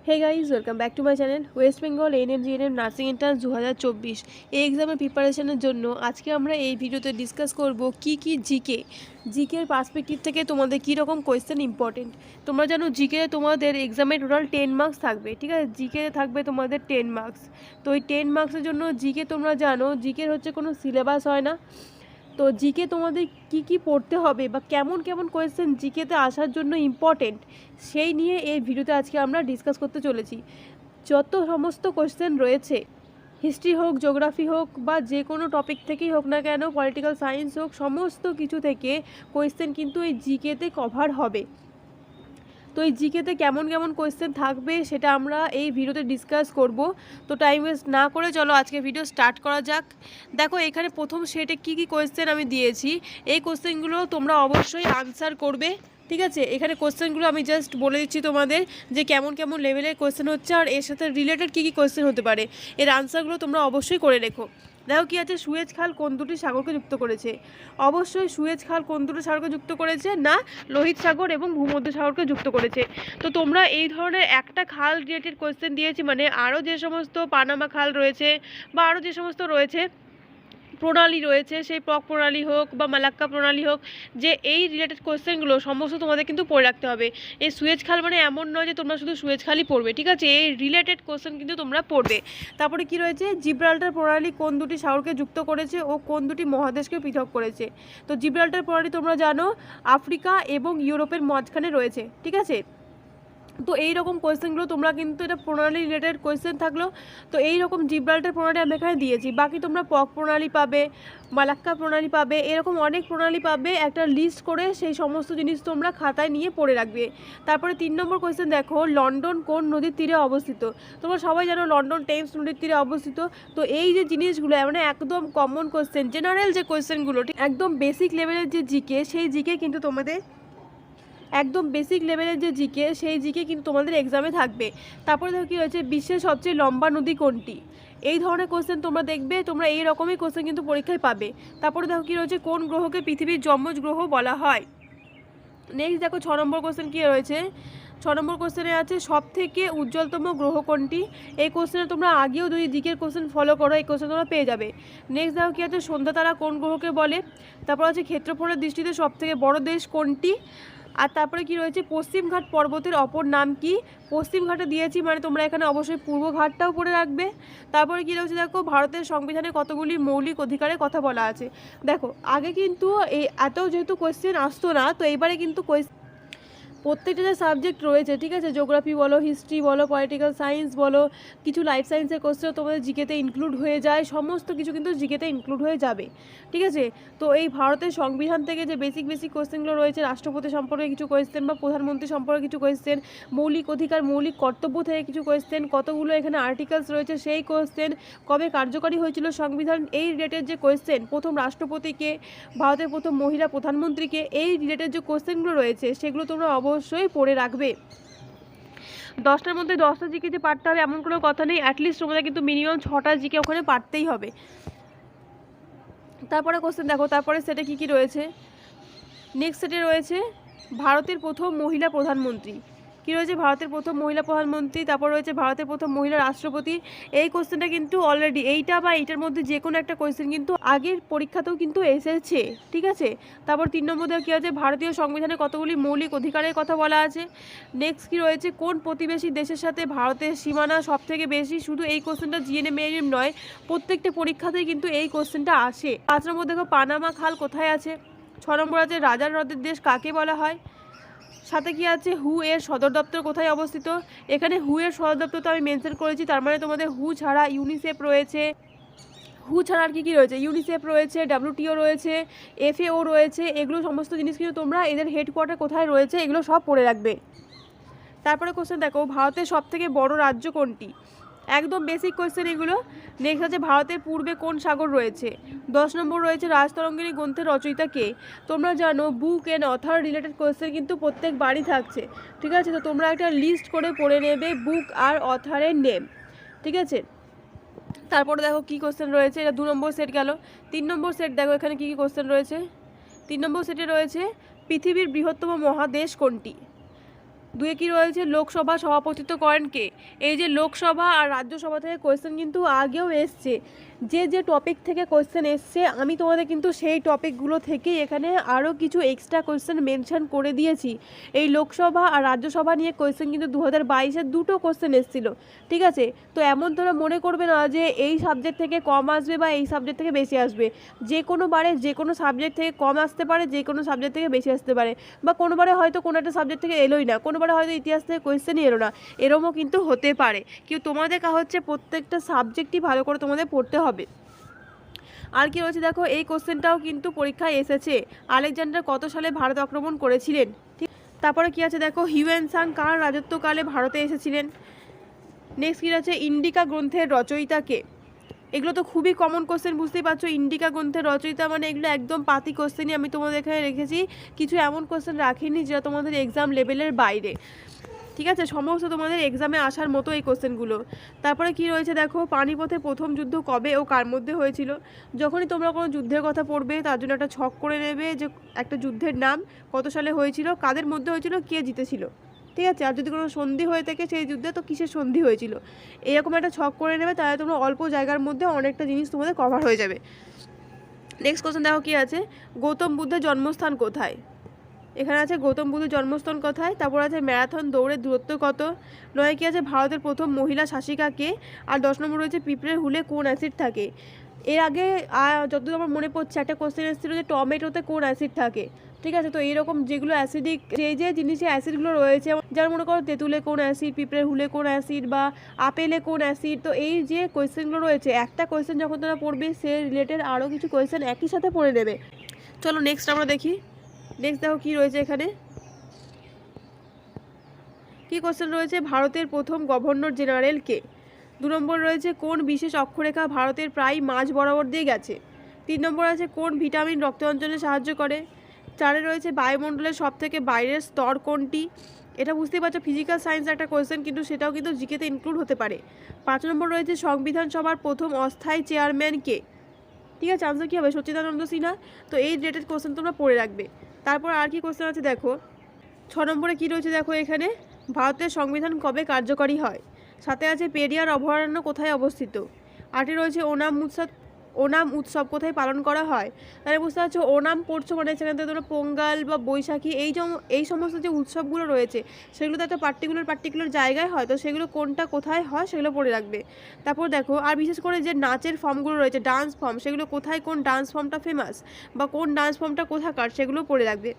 Hey guys, welcome back to my channel. West Bengal ANM nursing entrance 2024 এই এক্সামের প্রিপারেশনের জন্য আজকে আমরা এই ভিডিওতে ডিসকাস করব কি জিকের পার্সপেক্টিভ থেকে তোমাদের কী রকম কোয়েশ্চেন ইম্পর্টেন্ট। তোমরা জানো জিকে তোমাদের এক্সামে টোটাল 10 মার্কস থাকবে, ঠিক আছে? জিকে থাকবে তোমাদের 10 মার্কস। তো এই 10 মার্কসের জন্য জিকে তোমরা জানো জিকের হচ্ছে কোনো সিলেবাস হয় না। তো জিকে তোমাদের কি পড়তে হবে বা কেমন কেমন কোয়েশ্চেন জিকেতে আসার জন্য ইম্পর্টেন্ট, সেই নিয়ে এই ভিডিওতে আজকে আমরা ডিসকাস করতে চলেছি। যত সমস্ত কোয়েশ্চেন রয়েছে, হিস্ট্রি হোক, জিওগ্রাফি হোক বা যে কোনো টপিক থেকেই হোক না কেন, পলিটিক্যাল সায়েন্স হোক, সমস্ত কিছু থেকে কোয়েশ্চেন কিন্তু এই জিকেতে কভার হবে। তো এই জিকেতে কেমন কেমন কোয়েশ্চেন থাকবে সেটা আমরা এই ভিডিওতে ডিসকাস করব। তো টাইম ওয়েস্ট না করে চলো আজকে ভিডিও স্টার্ট করা যাক। দেখো এখানে প্রথম সেটে কি কোয়েশ্চেন আমি দিয়েছি, এই কোয়েশ্চেনগুলো তোমরা অবশ্যই আনসার করবে, ঠিক আছে? এখানে কোয়েশ্চেনগুলো আমি জাস্ট বলে দিচ্ছি তোমাদের যে কেমন কেমন লেভেলের কোয়েশ্চেন হচ্ছে আর এর সাথে রিলেটেড কী কোয়েশ্চেন হতে পারে, এর আনসারগুলো তোমরা অবশ্যই করে রেখো। দেখো কী আছে, সুয়েজ খাল কোন দুটি সাগরকে যুক্ত করেছে? অবশ্যই সুয়েজ খাল কোন দুটি সাগরকে যুক্ত করেছে না, লোহিত সাগর এবং ভূমধ্য সাগরকে যুক্ত করেছে। তো তোমরা এই ধরনের একটা খাল রিলেটেড কোয়েশ্চেন দিয়েছি, মানে আরও যে সমস্ত পানামা খাল রয়েছে বা আরও যে সমস্ত রয়েছে প্রণালী রয়েছে, সেই পক প্রণালী হোক বা মালাক্কা প্রণালী হোক, যে এই রিলেটেড কোয়েশ্চেনগুলো সমস্ত তোমাদের কিন্তু পড়ে রাখতে হবে। এই সুয়েজ খাল মানে এমন নয় যে তোমরা শুধু সুয়েজ খালই পড়বে, ঠিক আছে? এই রিলেটেড কোয়েশ্চেন কিন্তু তোমরা পড়বে। তারপরে কি রয়েছে, জিব্রাল্টার প্রণালী কোন দুটি সাগরকে যুক্ত করেছে ও কোন দুটি মহাদেশকে পৃথক করেছে? তো জিব্রাল্টার প্রণালী তোমরা জানো আফ্রিকা এবং ইউরোপের মাঝখানে রয়েছে, ঠিক আছে? তো এই রকম কোয়েশ্চেনগুলো তোমরা কিন্তু, এটা প্রণালী রিলেটেড কোয়েশ্চেন থাকলো। তো এই রকম জিব্রাল্টার প্রণালী আমি এখানে দিয়েছি, বাকি তোমরা পক প্রণালী পাবে, মালাক্কা প্রণালী পাবে, এরকম অনেক প্রণালী পাবে। একটা লিস্ট করে সেই সমস্ত জিনিস তোমরা খাতায় নিয়ে পড়ে রাখবে। তারপরে 3 নম্বর কোয়েশ্চেন দেখো, লন্ডন কোন নদীর তীরে অবস্থিত? তোমরা সবাই জানো লন্ডন টেমস নদীর তীরে অবস্থিত। তো এই যে জিনিসগুলো মানে একদম কমন কোয়েশ্চেন, জেনারেল যে কোয়েশ্চেনগুলো, একদম বেসিক লেভেলের যে জিকে, সেই জিকে কিন্তু তোমাদের একদম বেসিক লেভেলের যে জিকে, সেই জিকে কিন্তু তোমাদের এক্সামে থাকবে। তারপরে দেখো কী রয়েছে, বিশ্বের সবচেয়ে লম্বা নদী কোনটি? এই ধরনের কোশ্চেন তোমরা দেখবে, তোমরা এই রকমই কোশ্চেন কিন্তু পরীক্ষায় পাবে। তারপরে দেখো কী রয়েছে, কোন গ্রহকে পৃথিবীর যমজ গ্রহ বলা হয়? নেক্সট দেখো 6 নম্বর কোশ্চেন কী রয়েছে, 6 নম্বর কোশ্চেনে আছে সব থেকে উজ্জ্বলতম গ্রহ কোনটি? এই কোশ্চেনে তোমরা আগেও যদি জিকের কোশ্চেন ফলো করো, এই কোশ্চেন তোমরা পেয়ে যাবে। নেক্সট দেখো কী আছে, সন্ধ্যা তারা কোন গ্রহকে বলে? তারপর আছে ক্ষেত্রফলের দৃষ্টিতে সব থেকে বড় দেশ কোনটি? আর তারপরে কি রয়েছে, পশ্চিমঘাট পর্বতের অপর নাম কি? পশ্চিমঘাটে দিয়েছি, মানে তোমরা এখানে অবশ্যই পূর্ব ঘাটটাও পড়ে রাখবে। তারপরে কি রয়েছে দেখো, ভারতের সংবিধানে কতগুলি মৌলিক অধিকারের কথা বলা আছে? দেখো আগে কিন্তু এই এত যেহেতু কোয়েশ্চেন আসতো না, তো এইবারে কিন্তু প্রত্যেকটা যে সাবজেক্ট রয়েছে, ঠিক আছে, জিওগ্রাফি বলো, হিস্ট্রি বলো, পলিটিক্যাল সায়েন্স বলো, কিছু লাইফ সায়েন্সের কোশ্চেন তোমাদের জিকেতে ইনক্লুড হয়ে যায়, সমস্ত কিছু কিন্তু জিকেতে ইনক্লুড হয়ে যাবে, ঠিক আছে? তো এই ভারতের সংবিধান থেকে যে বেসিক কোশ্চেনগুলো রয়েছে, রাষ্ট্রপতি সম্পর্কে কিছু কোয়েশ্চেন বা প্রধানমন্ত্রী সম্পর্কে কিছু কোয়েশ্চেন, মৌলিক অধিকার মৌলিক কর্তব্য থেকে কিছু কোয়েশ্চেন, কতগুলো এখানে আর্টিকেলস রয়েছে সেই কোয়েশ্চেন, কবে কার্যকারী হয়েছিল সংবিধান, এই রিলেটেড যে কোয়েশ্চেন, প্রথম রাষ্ট্রপতিকে, ভারতের প্রথম মহিলা প্রধানমন্ত্রীকে, এই রিলেটেড যে কোয়েশ্চেনগুলো রয়েছে সেগুলো তোমরা অবশ্যই পড়ে রাখবে। 10টার মধ্যে 10টা জিকে যে পারতে হবে এমন কোনো কথা নেই, অ্যাটলিস্ট তোমাদের কিন্তু মিনিমাম 6টা জিকে ওখানে পারতেই হবে। তারপরে কোশ্চেন দেখো, তারপরে সেটা কি রয়েছে, নেক্সট সেটে রয়েছে ভারতের প্রথম মহিলা প্রধানমন্ত্রী। কী রয়েছে, ভারতের প্রথম মহিলা প্রধানমন্ত্রী। তারপর রয়েছে ভারতের প্রথম মহিলা রাষ্ট্রপতি। এই কোশ্চেনটা কিন্তু অলরেডি এইটা বা এইটার মধ্যে যে কোনো একটা কোশ্চেন কিন্তু আগের পরীক্ষাতেও কিন্তু এসেছে, ঠিক আছে? তারপর 3 নম্বর কী আছে, ভারতীয় সংবিধানে কতগুলি মৌলিক অধিকারের কথা বলা আছে? নেক্সট কী রয়েছে, কোন প্রতিবেশী দেশের সাথে ভারতের সীমানা সব থেকে বেশি? শুধু এই কোশ্চেনটা জিএনএম নয়, প্রত্যেকটা পরীক্ষাতেই কিন্তু এই কোশ্চেনটা আসে। 5 নম্বর দেখো, পানামা খাল কোথায় আছে? 6 নম্বর আছে রাজার হ্রদের দেশ কাকে বলা হয়? সাথে কি আছে, হু এর সদর দপ্তর কোথায় অবস্থিত? এখানে হু এর সদর দপ্তর তো আমি মেনশন করেছি, তার মানে তোমাদের হু ছাড়া ইউনিসেফ রয়েছে, হু ছাড়া আর কী রয়েছে, ইউনিসেফ রয়েছে, WTO রয়েছে, FAO রয়েছে, এগুলো সমস্ত জিনিস কিন্তু তোমরা এদের হেডকোয়ার্টার কোথায় রয়েছে এগুলো সব পড়ে রাখবে। তারপরে কোশ্চেন দেখো, ভারতের সবথেকে বড় রাজ্য কোনটি? একদম বেসিক কোয়েশ্চেন এগুলো। নেক্সট আছে ভারতের পূর্বে কোন সাগর রয়েছে? 10 নম্বর রয়েছে রাজতরঙ্গিনী গ্রন্থের রচয়িতা কে? তোমরা জানো book and author related question কিন্তু প্রত্যেক বাড়ি থাকছে, ঠিক আছে? তো তোমরা একটা লিস্ট করে পড়ে নেবে বুক আর অথরের নেম, ঠিক আছে? তারপরে দেখো কী কোয়েশ্চেন রয়েছে, এটা 2 নম্বর সেট গেল। 3 নম্বর সেট দেখো এখানে কী কোয়েশ্চেন রয়েছে। 3 নম্বর সেটে রয়েছে পৃথিবীর বৃহত্তম মহাদেশ কোনটি? দুয়ে কি রয়েছে, লোকসভা সভাপতিত্ব করেন কে? এই যে লোকসভা আর রাজ্যসভা থেকে কোয়েশ্চেন কিন্তু আগেও এসছে, যে টপিক থেকে কোয়েশ্চেন এসছে আমি তোমাদের কিন্তু সেই টপিকগুলো থেকেই এখানে আরও কিছু এক্সট্রা কোয়েশ্চেন মেনশন করে দিয়েছি। এই লোকসভা আর রাজ্যসভা নিয়ে কোয়েশ্চেন কিন্তু 2022-এর দুটো কোয়েশ্চেন এসেছিলো, ঠিক আছে? তো এমন তোমরা মনে করবে না যে এই সাবজেক্ট থেকে কম আসবে বা এই সাবজেক্ট থেকে বেশি আসবে। যে কোনো বারে যে কোনো সাবজেক্ট থেকে কম আসতে পারে, যে কোনো সাবজেক্ট থেকে বেশি আসতে পারে, বা কোনোবারে হয়তো কোনো একটা সাবজেক্ট থেকে এলোই না, কোনোবারে হয়তো ইতিহাস থেকে কোয়েশ্চেনই এলো না, এরমও কিন্তু হতে পারে। কিন্তু তোমাদের কাজ হচ্ছে প্রত্যেকটা সাবজেক্টই ভালো করে তোমাদের পড়তে হবে। আর কি রয়েছে দেখো, এই কোশ্চেনটাও কিন্তু পরীক্ষায় এসেছে, আলেকজান্ডার কত সালে ভারত আক্রমণ করেছিলেন? ঠিক, তারপরে কি আছে দেখো, হিউয়েন সাং কার রাজত্বকালে ভারতে এসেছিলেন? নেক্সট কি আছে, ইন্ডিকা গ্রন্থের রচয়িতা কে? এগুলো তো খুবই কমন কোশ্চেন, বুঝতেই পারছো। ইন্ডিকা গ্রন্থের রচয়িতা মানে এগুলো একদম পাতি কোশ্চেনই আমি তোমাদের এখানে রেখেছি, কিছু এমন কোশ্চেন রাখিনি যেটা তোমাদের এক্সাম লেভেলের বাইরে, ঠিক আছে? সমস্ত তোমাদের এক্সামে আসার মতো এই কোশ্চেনগুলো। তারপরে কি রয়েছে দেখো, পানিপথে প্রথম যুদ্ধ কবে ও কার মধ্যে হয়েছিল? যখনই তোমরা কোনো যুদ্ধের কথা পড়বে তার জন্য একটা ছক করে নেবে যে একটা যুদ্ধের নাম, কত সালে হয়েছিল, কাদের মধ্যে হয়েছিল, কে জিতেছিল, ঠিক আছে? আর যদি কোনো সন্ধি হয়ে থাকে সেই যুদ্ধে, তো কিসের সন্ধি হয়েছিল, এরকম একটা ছক করে নেবে, তাহলে তোমরা অল্প জায়গার মধ্যে অনেকটা জিনিস তোমাদের কভার হয়ে যাবে। নেক্সট কোশ্চেন দেখো কি আছে, গৌতম বুদ্ধের জন্মস্থান কোথায়? এখানে আছে গৌতম বুদ্ধের জন্মস্থান কোথায়। তারপর আছে ম্যারাথন দৌড়ের দূরত্ব কত? নয় কি আছে, ভারতের প্রথম মহিলা শাসিকা কে? আর 10 নম্বর রয়েছে, পিঁপড়ের হুলে কোন অ্যাসিড থাকে? এর আগে যতদূর আমার মনে পড়ছে একটা কোশ্চেন এসেছিলো যে টমেটোতে কোন অ্যাসিড থাকে, ঠিক আছে? তো এইরকম যেগুলো অ্যাসিডিক, যে জিনিসে অ্যাসিডগুলো রয়েছে, যেমন মনে করো তেঁতুলে কোন অ্যাসিড, পিঁপড়ের হুলে কোন অ্যাসিড, বা আপেলে কোন অ্যাসিড, তো এই যে কোয়েশ্চেনগুলো রয়েছে, একটা কোয়েশ্চেন যখন তোমরা পড়বে সে রিলেটেড আরও কিছু কোয়েশ্চেন একই সাথে পড়ে নেবে। চলো নেক্সট আমরা দেখি। নেক্সট দেখো কি রয়েছে এখানে, কি কোশ্চেন রয়েছে, ভারতের প্রথম গভর্নর জেনারেল কে? 2 নম্বর রয়েছে, কোন বিশেষ অক্ষরেখা ভারতের প্রায় মাঝ বরাবর দিয়ে গেছে? 3 নম্বর আছে, কোন ভিটামিন রক্ত অঞ্চলে সাহায্য করে? 4-এ রয়েছে, বায়ুমণ্ডলের সব থেকে বাইরের স্তর কোনটি? এটা বুঝতেই পারছো ফিজিক্যাল সায়েন্স একটা কোয়েশ্চেন, কিন্তু সেটাও কিন্তু জিকেতে ইনক্লুড হতে পারে। 5 নম্বর রয়েছে, সংবিধান সভার প্রথম অস্থায়ী চেয়ারম্যান কে? ঠিক আছে, আনসার কী হবে, সচ্চিদানন্দ সিনহা। তো এই রিলেটেড কোশ্চেন তোমরা পড়ে রাখবে। তারপর আর কি কোশ্চেন আছে দেখো, 6 নম্বরে কি রয়েছে দেখো এখানে, ভারতের সংবিধান কবে কার্যকরী হয়? 7-এ আছে, পেরিয়ার অভয়ারণ্য কোথায় অবস্থিত? 8-এ রয়েছে, ওনাম উৎসব কোথায় পালন করা হয়? তাহলে বুঝতে পারছো, ওনাম পড়ছো মানে সেখান থেকে তোমরা পোঙ্গাল বা বৈশাখী এই সমস্ত যে উৎসবগুলো রয়েছে সেগুলো তো একটা পার্টিকুলার জায়গায় হয়, তো সেগুলো কোনটা কোথায় হয় সেগুলো পড়ে রাখবে। তারপর দেখো, আর বিশেষ করে যে নাচের ফর্মগুলো রয়েছে, ডান্স ফর্ম, সেগুলো কোথায়, কোন ডান্স ফর্মটা ফেমাস, বা কোন ডান্স ফর্মটা কোথাকার, সেগুলো পড়ে রাখবে।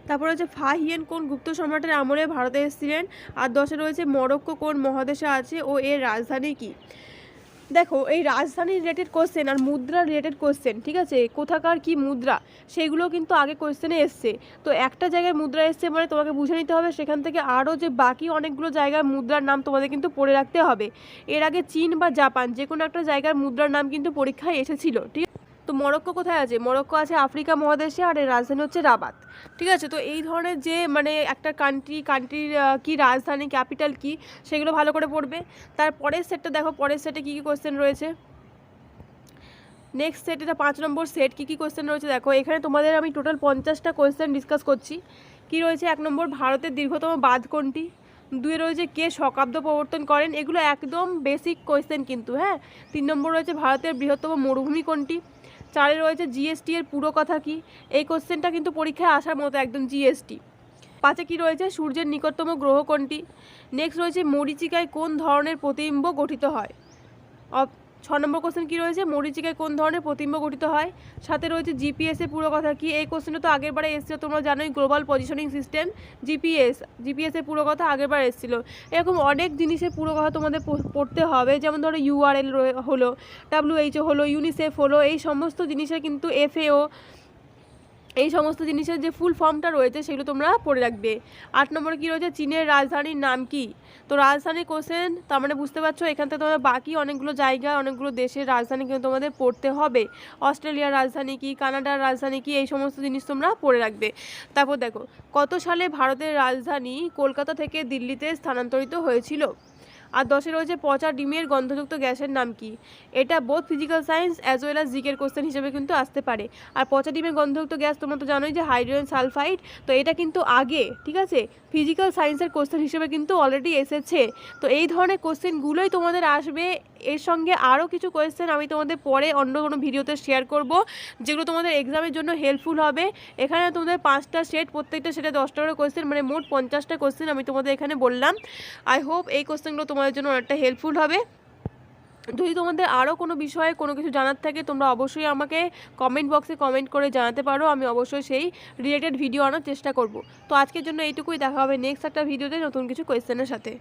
তারপর হচ্ছে, ফাহিয়েন কোন গুপ্ত সম্রাটের আমলে ভারতে এসেছিলেন? আর 10-এ রয়েছে, মরক্কো কোন মহাদেশে আছে ও এর রাজধানী কি? দেখো, এই রাজধানী রিলেটেড কোশ্চেন আর মুদ্রা রিলেটেড কোশ্চেন, ঠিক আছে, কোথাকার কি মুদ্রা, সেগুলো কিন্তু আগে কোশ্চেনে এসছে। তো একটা জায়গায় মুদ্রা এসছে মানে তোমাকে বুঝে নিতে হবে সেখান থেকে আরও যে বাকি অনেকগুলো জায়গার মুদ্রার নাম তোমাদের কিন্তু পড়ে রাখতে হবে। এর আগে চীন বা জাপান যে কোনো একটা জায়গার মুদ্রার নাম কিন্তু পরীক্ষায় এসেছিল, ঠিক। তো মরক্কো কোথায় আছে? মরক্কো আছে আফ্রিকা মহাদেশে, আর এর রাজধানী হচ্ছে রাবাত, ঠিক আছে? তো এই ধরনের যে মানে একটা কান্ট্রির কি রাজধানী, ক্যাপিটাল কি, সেগুলো ভালো করে পড়বে। তার পরের সেটটা দেখো, পরের সেটে কী কী কোশ্চেন রয়েছে। নেক্সট সেট, এটা 5 নম্বর সেট, কী কী কোশ্চেন রয়েছে দেখো এখানে। তোমাদের আমি টোটাল 50টা কোশ্চেন ডিসকাস করছি। কি রয়েছে, 1 নম্বর, ভারতের দীর্ঘতম বাঁধ কোনটি? 2-এ রয়েছে, কে শকাব্দ প্রবর্তন করেন? এগুলো একদম বেসিক কোয়েশ্চেন কিন্তু, হ্যাঁ। 3 নম্বর রয়েছে, ভারতের বৃহত্তম মরুভূমি কোনটি? 4-এ রয়েছে, জিএসটি এর পুরো কথা কি? এই কোশ্চেনটা কিন্তু পরীক্ষায় আসার মতো একদম, জিএসটি। 5-এ কি রয়েছে, সূর্যের নিকটতম গ্রহ কোনটি? নেক্সট রয়েছে, মরীচিকায় কোন ধরনের প্রতিবিম্ব গঠিত হয়? 6 নম্বর কোশ্চেন কি রয়েছে, মরীচিকায় কোন ধরনের প্রতিবিম্ব গঠিত হয়? 7-এ রয়েছে, জিপিএস এর পুরো কথা কি? এই কোশ্চেনটা তো আগের বারে এসেছিল, তোমরা জানোই, গ্লোবাল পজিশনিং সিস্টেম, জিপিএস এর পুরো কথা আগের বার এসেছিল। এরকম অনেক জিনিসের পুরো কথা তোমাদের পড়তে হবে, যেমন ধরো ইউআরএল হলো, WHO হলো, ইউনিসেফ হলো, এই সমস্ত জিনিসের কিন্তু FAO, এই সমস্ত জিনিসের যে ফুল ফর্মটা রয়েছে সেগুলো তোমরা পড়ে রাখবে। 8 নম্বরে কী রয়েছে, চীনের রাজধানীর নাম কি? তো রাজধানী কোশ্চেন, তার মানে বুঝতে পারছো এখান থেকে তোমাদের বাকি অনেকগুলো জায়গা, অনেকগুলো দেশের রাজধানী কিন্তু তোমাদের পড়তে হবে। অস্ট্রেলিয়ার রাজধানী কি, কানাডার রাজধানী কি, এই সমস্ত জিনিস তোমরা পড়ে রাখবে। তারপর দেখো, কত সালে ভারতের রাজধানী কলকাতা থেকে দিল্লিতে স্থানান্তরিত হয়েছিল? আর 10-এ রয়েছে পচা ডিমের গন্ধযুক্ত গ্যাসের নাম কি। এটা both physical science as well as জিকের কোশ্চেন হিসেবে কিন্তু আসতে পারে। আর পচা ডিমের গন্ধযুক্ত গ্যাস তোমরা তো জানোই যে হাইড্রোজেন সালফাইড, তো এটা কিন্তু আগে ঠিক আছে ফিজিক্যাল সায়েন্সের কোশ্চেন হিসেবে কিন্তু অলরেডি এসেছে। তো এই ধরনের কোশ্চেনগুলোই তোমাদের আসবে। এর সঙ্গে আরও কিছু কোয়েশ্চেন আমি তোমাদের পরে অন্য কোনো ভিডিওতে শেয়ার করব, যেগুলো তোমাদের এক্সামের জন্য হেল্পফুল হবে। এখানে তোমাদের 5টা সেট, প্রত্যেকটা সেটে 10টা করে কোয়েশ্চেন, মানে মোট 50টা কোয়েশ্চেন আমি তোমাদের এখানে বললাম। আই হোপ এই কোয়েশ্চেনগুলো তোমাদের জন্য অনেকটা হেল্পফুল হবে। যদি তোমাদের আরও কোনো বিষয়ে কোনো কিছু জানার থাকে তোমরা অবশ্যই আমাকে কমেন্ট বক্সে কমেন্ট করে জানাতে পারো, আমি অবশ্যই সেই রিলেটেড ভিডিও আনার চেষ্টা করব। তো আজকের জন্য এইটুকুই, দেখা হবে নেক্সট একটা ভিডিওতে নতুন কিছু কোয়েশ্চেনের সাথে।